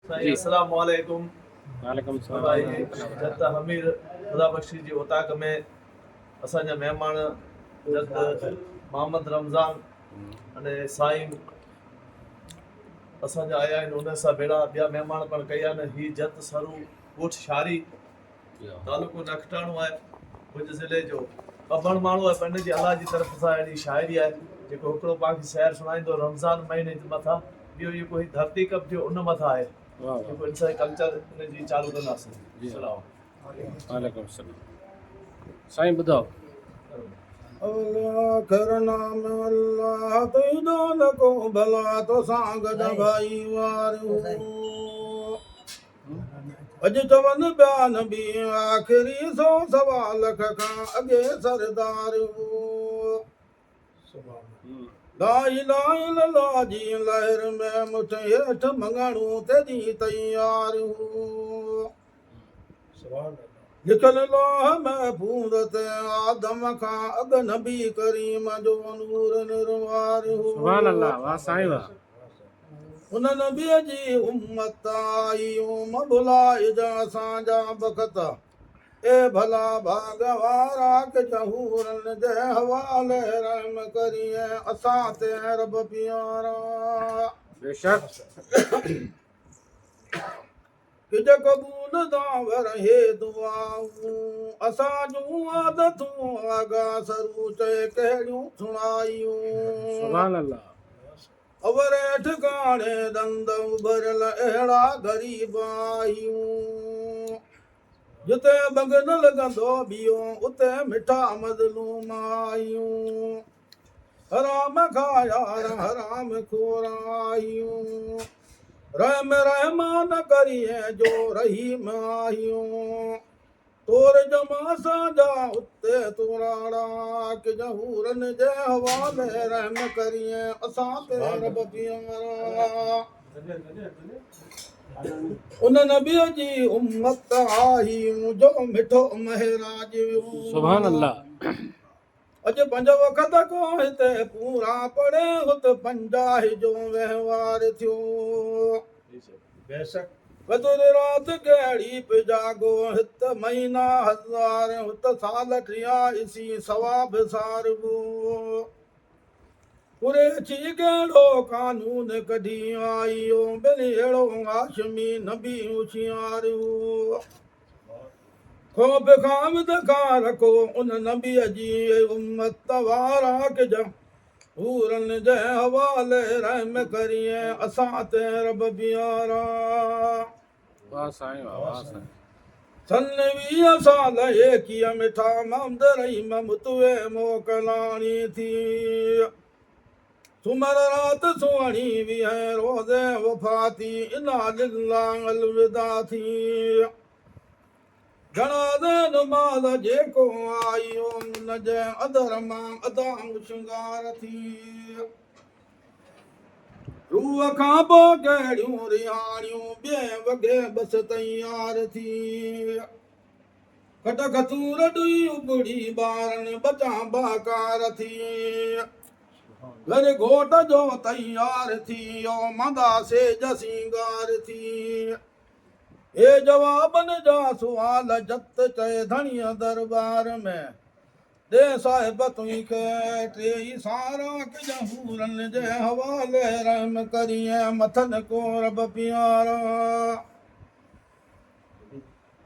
जी अस्सलाम वालेकुम वालेकुम भाई सलाम। जत हमीर खुदा बख्शी जी ओताक में असांजा महिमान जत मोहम्मद रमज़ान अने साईं असांजा आया आहिनि उन सां भेड़ा ॿिया महिमान पण कया आहिनि। ही जत सरू ॻोठ शारी तालुको नखटाणो आहे भुज ज़िले जो अबण माण्हू आहे पंहिंजे जी अलाह जी तरफ़ सां अहिड़ी शाइरी आहे जेको हिकिड़ो पाण खे शहर सुणाईंदो रमज़ान महीने जे मथां। ॿियो जेको ही धरती कब थियो उन मथां आहे जेको इंसान कल्चर इन जी चालू कंदासीं। सलाम वालेकुम सलाम। साईं ॿुधाओ। अल्लाह करना में अल्लाह तुझो न को भला तो सांगद भाई वारू अज चवन बयान भी आखिरी सो सवा लख का अगे सरदार ला इलाहा इल्लल्लाह जी लहर में मुठ हेठ मंगणू तेजी तैयार लिखल लोह महफूज ते आदम का अग नबी करीम जो नूर निर्वार सुभान अल्लाह। वाह साईं वाह। उन नबीअ जी उम्मत आई मबुलाए जा असांजा बख़त ए भला भागवारा के जहूरन जे हवाले रहम करिए असां ते रब प्यारा बेशक कि कबूल दावर हे दुआऊं असां जूं आदतूं आगा सरू चए कहिड़ियूं सुणायूं सुभान अल्लाह। अवरे ठिकाणे दंद उभरियल अहिड़ा ग़रीब आहियूं जिते बंग न लॻंदो बियो उते मिठा मज़लूम आहियूं हराम खायार हराम खोरायूं रहम रहमान करिए जो रहीम आहियूं तोर जमा साजा उते तुराड़ा कि जहूरन जे हवाले रहम करिए असां ते रब प्यारा उन नबीअ जी उम्मत आहियूं जो मिठो महराज सुभान अल्लाह। अज पंज वक़्त को हिते पूरा पड़े हुत पंजाह जो वहिंवार थियो बेशक वदुर रात कहिड़ी पे जागो हित महीना हज़ार हुत साल टिया इसी सवाब सारबो पूरे अची कहिड़ो कानून कढी आयो बिन अहिड़ो हाशमी नबी होशियारो ख़ौफ़ खां विदखा रखो उन नबीअ जी उम्मत वारा के हूरन जे हवाले रहम करिए असां ते रब प्यारा वाह साईं वाह। वाह साईं। सन 20 साल एकीअ मिठा ममद रहीम मुतवे मोकलाणी थी सुमर रात सुहिणी वीह रोज़े वफ़ाती इना लिल्लाह अलविदा थी घणा नमाज़ जेको आयो उन जे अदर मां अदाम श्रंगार थी रूह खां पोइ कहिड़ियूं रिहाणियूं ॿिए वॻे बस तैयार थी खट खतूर ॾुई उबड़ी ॿारनि बचा बाकार थी घर घोट जो तैयार थी मादा सेज सिंगार थी हे जवाबन जा सुवाल जत चए धणीअ दरबार में दे साहिब तुई खे टे सारा के जहूरन जे हवाले रहम करिए मथन को रब प्यारा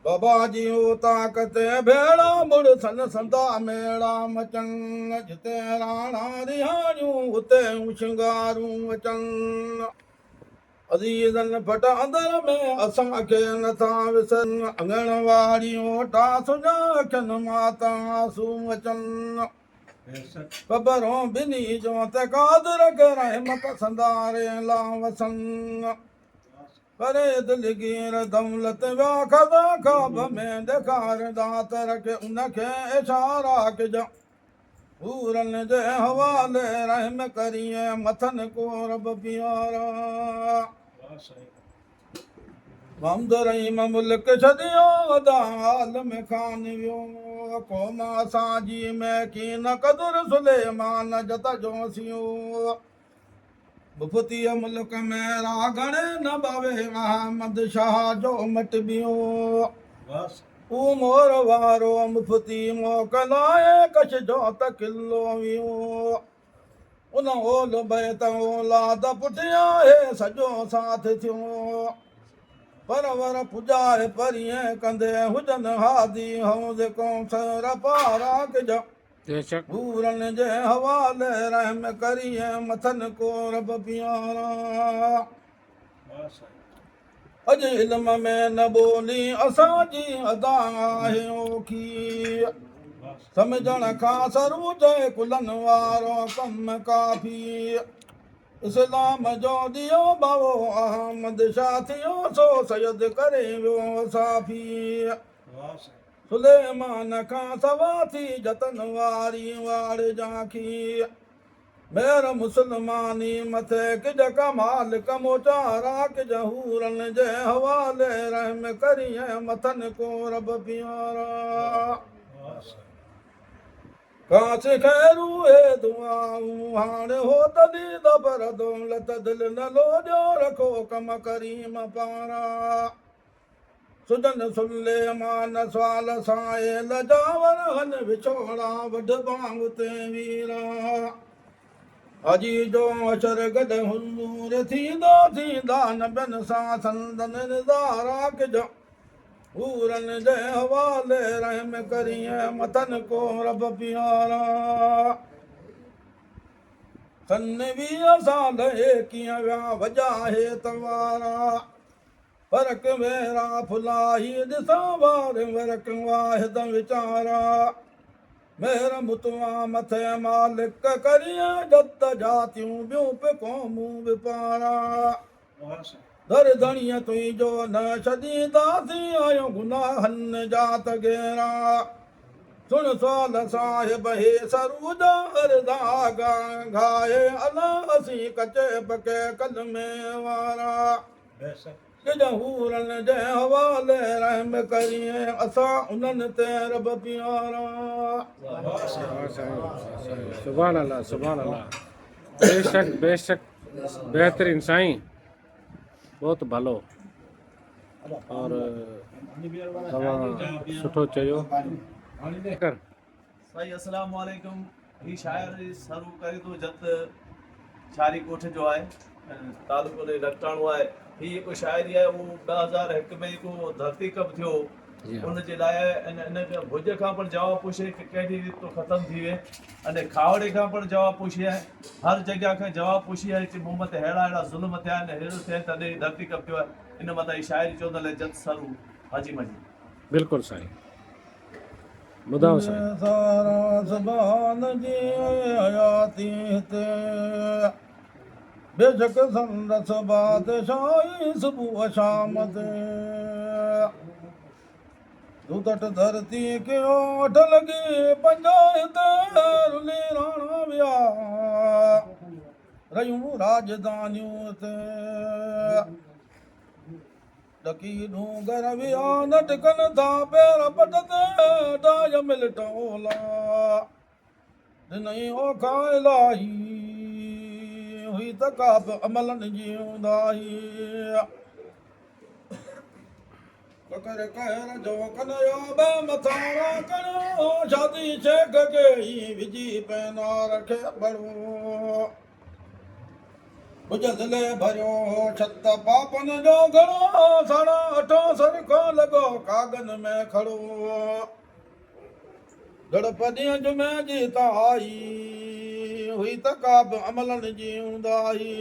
बाबा जी ओ ताकत भेड़ा मुड़ सन संदा मेड़ा मचन जिते राणा रिहाणियूं उते श्रंगारूं अचन अज़ीज़न फट अंदर में असांखे नथा विसन अंगणवाड़ियूं टासुजा अखियुनि माता आंसू अचनि ख़बरों बिनी जो त कादर के रहमत संदारे ला वसन करे दिलगीर दौलत व्या खदा ख़्वाब में ॾेखार दातर के उनखे इशारा कजो हूरन जे हवाले रहम करिए मथन को रब प्यारा ममद रहीम मुल्क छॾियो दाल में खान वियो क़ौम असांजी में कीन कदुर सुलेमान जत जोसियो मुफ़्तीअ मुल्क में रागणे न बावे अहमद शाह जो मट बियो ऊ मोर वारो मुफ़्ती मोकलाए कश जो त किलो वियो उन ओल बैत औलाद पुठियां हे सॼो साथ थियो परवर पुॼाए परीअं कंदे हुजनि हादी हौज़ कौसर पारा कज बेशक पूरन जे हवाले रहम करिए मथन को रब प्यारा अॼु इल्म में न ॿोली असांजी अदा आहे ओखी सम्झण खां सरू जे कुलनि वारो कम काफ़ी इस्लाम जो ॾियो बावो अहमद शाह थियो सो सैद करे वियो साफ़ी सुलेमान खां सवा थी जतन वारी वाड़ झांकी मेर मुसलमानी मथे किज कमाल कमोचारा किज हूरन जे हवाले रहम करिए मथन को रब प्यारा कांच खैरू ए दुआऊं हाणे हो तॾी दबर दौलत दिल न लोॼो रखो कम करीम पारा सुजन सुलेमान सवाल साए लजावर हन विछोड़ा वढ बांग ते वीरा अजी जो अशर गड हुजूर थींदो थींदा नबन सां संदन निज़ारा किज पूरन जे हवाले रहम करिए मथन को रब प्यारा सन 20 साल कीअं विया वॼाहे तवारा फरक मेरा फुलाही ॾिसां वार वरक वाहिद वीचारा मेर मुतवा मथे मालिक करिए जत जातियूं ॿियूं पे क़ौमूं विपारा दर धणीअ तुंहिंजो न छॾींदासीं आहियूं गुनाहनि जा त घेरा सुन सवाल साहिब हे सरूजा अर्दा घाए अला असीं कचे पके कल में वारा हूरन जे हवाले रहम करिए असां उन्हनि ते रब प्यारा सुभान अल्लाह सुभान अल्लाह बेशक बेशक बेहतरीन साईं बहुत भलो और तव्हां सुठो चयो कर साईं अस्सलाम वालेकुम ही शाइर सरू करे थो जत छारी कोठ जो आहे तालुको ॾे लखटाणो आहे ही हिकु शाइरी आहे उहो 2001 में हिकु धरती कब थियो उनजे लाइ इन भुज खां पण जवाबु पुछे कि कहिड़ी रीत तो ख़तमु थी वे अने खावड़े खां पण जवाबु पुछी आहे हर जॻह खां जवाबु पुछी आहे कि मूं मथे अहिड़ा अहिड़ा ज़ुल्म थिया आहिनि अहिड़ो थिए तॾहिं धरती कब थियो आहे इन मथां ही शाइरी चवंदल जत सरू हाजी मजी बिल्कुलु साईं ॿुधायो साईं सारा ज़बान जी हयाती हिते बेशक संदस बादशाही सुबुह शाम ते तू तट धरती के ओठ लगी पंजाब ते रुली राणा विया रयूं राजधानियूं ते डकी डूंगर विया नटकन था पैर पट ते डाय मिलटोला दिनई ओखा इलाही हुई तकाब अमलन जी उदाही कर कहर जो कनयो बे मथारा करो शादी शेख के ही विजी पैना रखे बड़ो बुझदले भरियो छत पापन जो घड़ो 8.5 सरखो लगो कागन में खड़ो गणपतिय जुमे जी ताई हुई तकाब अमलन जी उदाही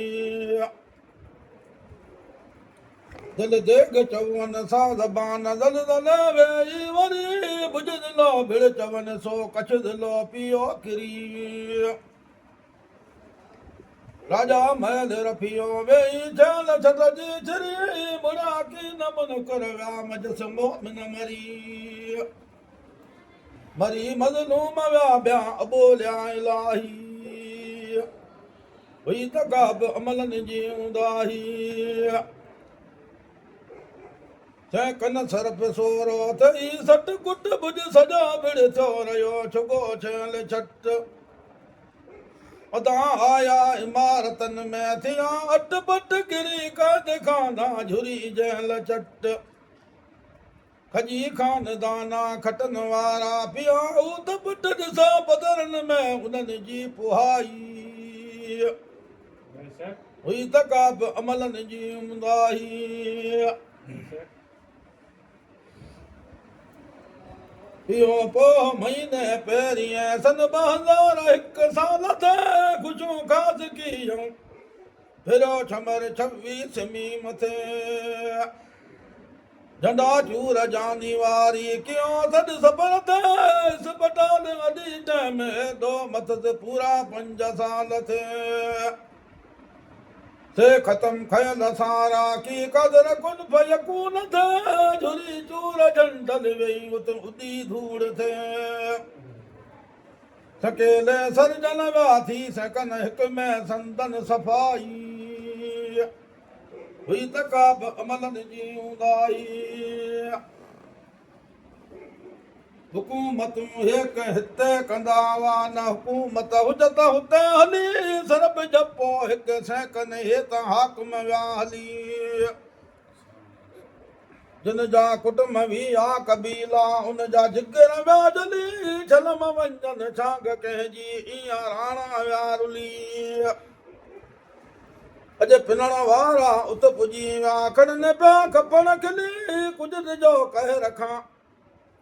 दिल देग चवन सा ज़बान दल दल वेई वरी बुझ दिलो भिड़ चवन सो कछ दिलो पियो किरी राजा महल रफियो वेई छल छत जी छरी मुड़ा की न मन कर राम जस मोमिन मरी मरी मज़लूम व्या ब्या बोलिया इलाही हुई तकाब अमलन जी उदाही जंहिं कन सर पे सोरो थई सट कुट भुज सजा भिड़ थियो रहियो छुगो छल छट अदा आया इमारतन में थिया अटपट गिरी कद खाना झुरी जहल चट खजी खानदाना खटन वारा पिया उत पुट ॾिसा बदरन में उन्हनि जी पुहाई हुई तकाब अमलन जी उमदाही इहो पोइ महीने पहिरीं सन 2001 साल ते ख़ुशियूं ख़ासि कीयूं फिरो छमर 26 मीम थे झंडा चूर जानी वारी क्यों सद सबर थे अस्पताल अडी टाइम दो मत से पूरा 5 साल थे से खत्म खयल सारा की कदर कुन फयकून थे झुरी चूर झंडल वई उत उदी धूड़ थे सकेले सरजन वाथी सकन हिक में संदन सफाई हुई तकाब अमलन जी उदाई हुकूमतूं हिक हिते कंदावा न हुकूमत हुजत हुते हली सरब जपो हिक सैकन हेत हाकम विया हली जिन जा कुटुंब विया कबीला उन जा जिगर विया जली झलम वंजन छांग कंहिंजी इया राणा विया रुली अॼु पिनण वारा उत पुॼी विया खड़नि पिया खपण खिली कुझु जो कहे रखां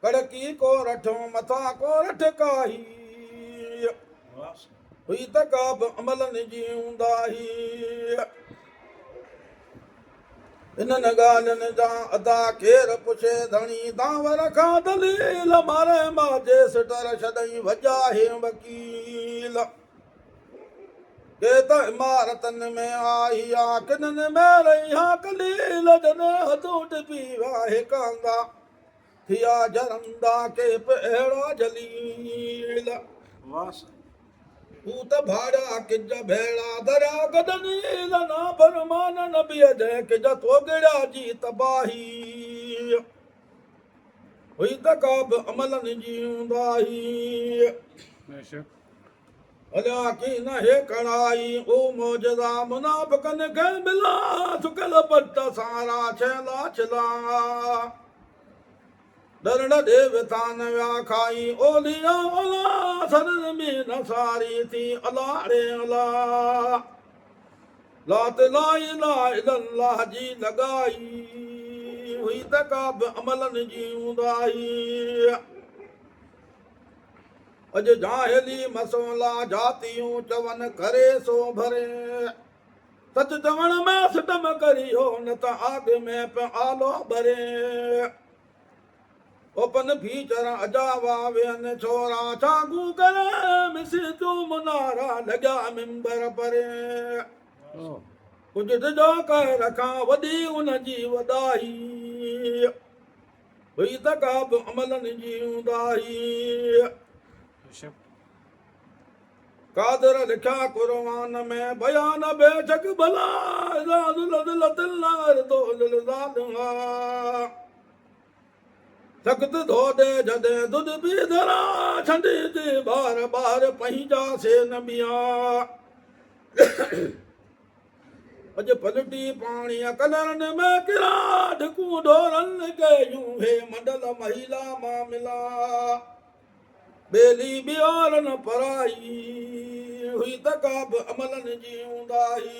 कड़की को रठो मथा को रठ काही हुई तकाब अमलन जी उंदाही इन्हनि ॻाल्हियुनि जा अदा केर पुछे धणी दांवर खां दलील मारे माजे सिटर छॾई वॼा हे वकील के त इमारतनि में आई आ किननि में रही हा कलील जॾहिं हथूं टिपी वाहे कांदा थिया जरंदा के अहिड़ा जलील तू त भाड़ा किज भेड़ा दरिया गदनील ना फरमान नबीअ जंहिं किज तोगड़ा जी तबाही हुई तकाब अमलन जी उंदाही अलिया की न हे कड़ाई ओ मौजदा मुनाफ़िकन खे मिला सुकल पट सारा छला छला दरड़ दे वितान व्या खाई ओलिया ओला सरन में नसारी थी अलाड़े अला लात ला इलाहा इल्लल्लाह जी लगाई हुई तकाब अमलन जी उदाई अज जाहिली मसोला जातियूं चवन करे सो भरे सच चवण में सिटम करियो न त आग में पे आलो भरे ओपन फीचर अजावा वेन छोरा चागू करे मिसी तू मुनारा लगा मिंबर परे कुछ जो कह रखा वडी उन जी वदाई हुई तकाब अमलन जी उदाई कादर लिखा कुरआन में बयान बेशक भला सख्त धो दे जदे दुध भी धरा छंडी दे बार बार पंहिंजा से नबिया अज पलटी पानी कलरन में किरा ढकू ढोरन के यूं हे मंडल महिला मामला बेली बियारन पराई हुई तकाब अमलन जी उदाई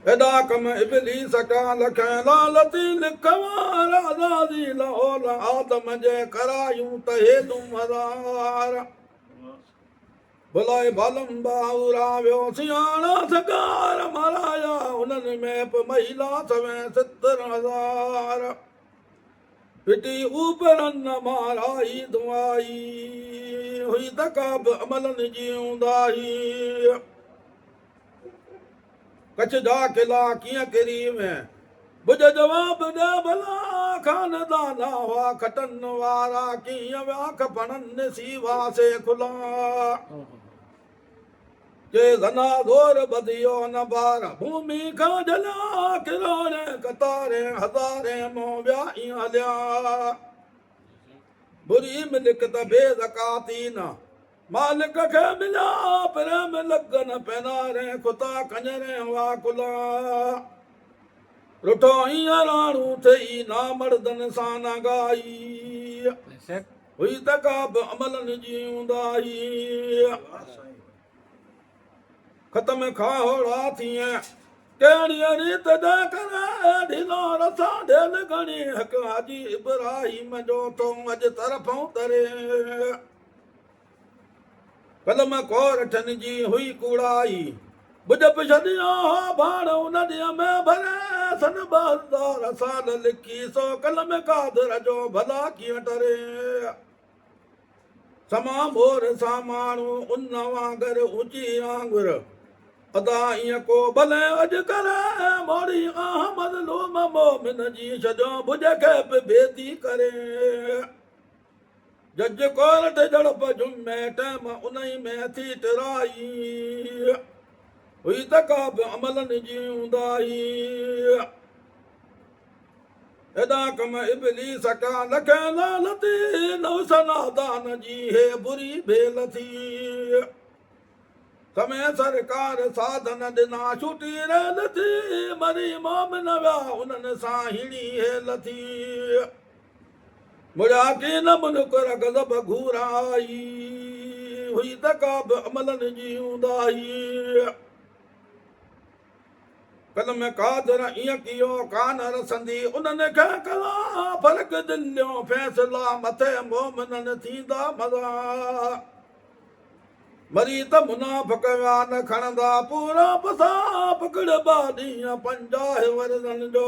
एडा कम इबलीस का लख लालती लिखवार आजादी लाहौल आदम जे करायूं तहेदूं हज़ार भुलाए बालम बाउरा वियो सियाणा सगार माराया उन्हनि में बि महिला सवें 70,000 पिटी ऊपरन माराई दुआई हुई तकाब अमलन जी उदाई कच्छ जा किला कीअं किरी में बुझ जवाब दे भला खानदाना हुआ खटन वारा कीअं विया खपणनि सीवा से खुला के ज़ना ज़ोर बधियो न बार भूमि खां जलिया किराणे कतारे हज़ारे मों विया इं हलिया बुरी मिल्क त बेज़काती न मालिक खे मिलिया प्रेम लगन पेनारे खुदा कंजरे वाकुला रुठो ईअं राणू थई ना मर्दन सां न गाई बेशक हुई त का बि अमलनि जी हूंदाई ख़तम खाहोड़ा थिए कहिड़ी रीत जा करे ढिलो रसा ढेल घणी हक हाजी इब्राहिम जो तो अॼु तरफ़ों तरे कलम कोरठनि जी हुई कूड़ाई बुझ पिछदियो भाण उन ॾींहं में भरे सन 2000 साल लिखी सो कलम कादर जो भला कीअं टरे समा मोर सां माण्हू उन वांगर ऊची आंगुर अदा ईअं को भले अॼु करे मोड़ी अहमद लूम मोमिन जी छॾियो भुज खे बि बेदी करे जज कोरट जड़प जुमे टैम उन्ही में थी टिराई हुई त का बि अमलनि जी हूंदाई एॾा कम इबलीस का लखे लालती नवस नादान जी हे बुरी भेल थी समय सरकार साधन ॾिना छुटी रेल थी मरी मोमिन विया उन्हनि सां हिड़ी हेल थी मुड़ा की न मुनकर गज़ब घूराई हुई त का बि अमलनि जी हूंदाई कलम कादर ईअं कियो कान रसंदी उन्हनि खे कला फ़र्क़ दिलियो फ़ैसला मथे मोमिननि थींदा मज़ा मरी त मुनाफ़िक विया न खणंदा पूरा पसा पकड़बा ॾींहं 50 वरदनि जो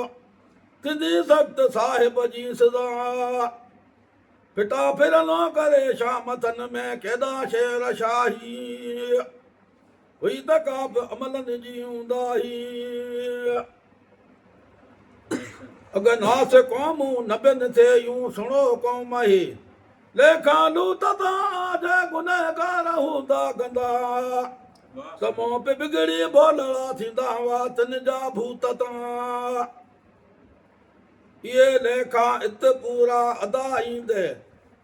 थींदी सख़्त साहिब जी सज़ा फिटा फिरनो करे शामतन में केॾा शेर शाही हुई त का बि अमलनि जी हूंदाई अगनास क़ौमूं न बिन थे यूं सुणो क़ौम ही लेखा लूत जे गुनहगार हूंदा गंदा समो पे बिगड़ी बोलड़ा थींदा हुआ तिन जा भूत तां ये लेखा इत पूरा अदा ईंदे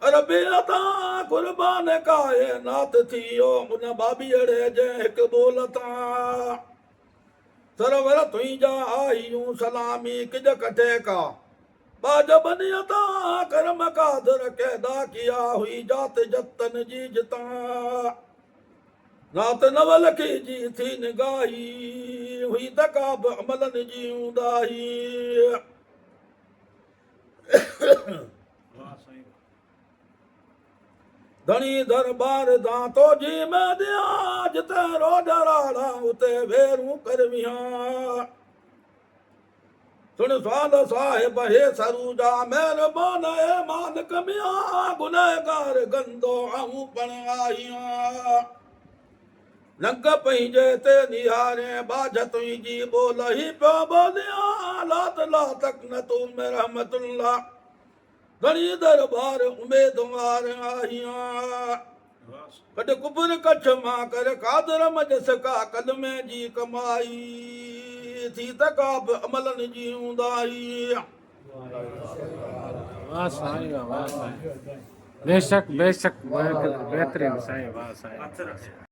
अरबी अता कुर्बान काए नात थियो उन बाबीअड़े जे हिकु बोल तां सरवर तुंहिंजा आहियूं सलामी किज कटे का बाज बनियता करम कादर कैदा किया हुई जात जतन जी जिता नात नवल की जी थी निगाही हुई त का बि अमलनि जी हूंदाई धनी दरबार दांतो जी में दिया जिते रोड राड़ा उते वेरू करविया सुन स्वाल साहिब हे सरूजा मेहरबान है मालिक मिया गुनहगार गंदो आऊं पण आहियां नंग पंहिंजे ते निहारे बाज तुंहिंजी बोल ही पियो बोलिया लात ला तक न तू में रहमतुल्लाह धनी दरबार उमेदवार आहियां कॾ कुबर कच्छ मां कर कादर मजस का कलमे जी कमाई थी त का बि अमलनि जी हूंदाई वाह साईं वाह साईं बेशक बेशक बेहतरीन साईं वाह साईं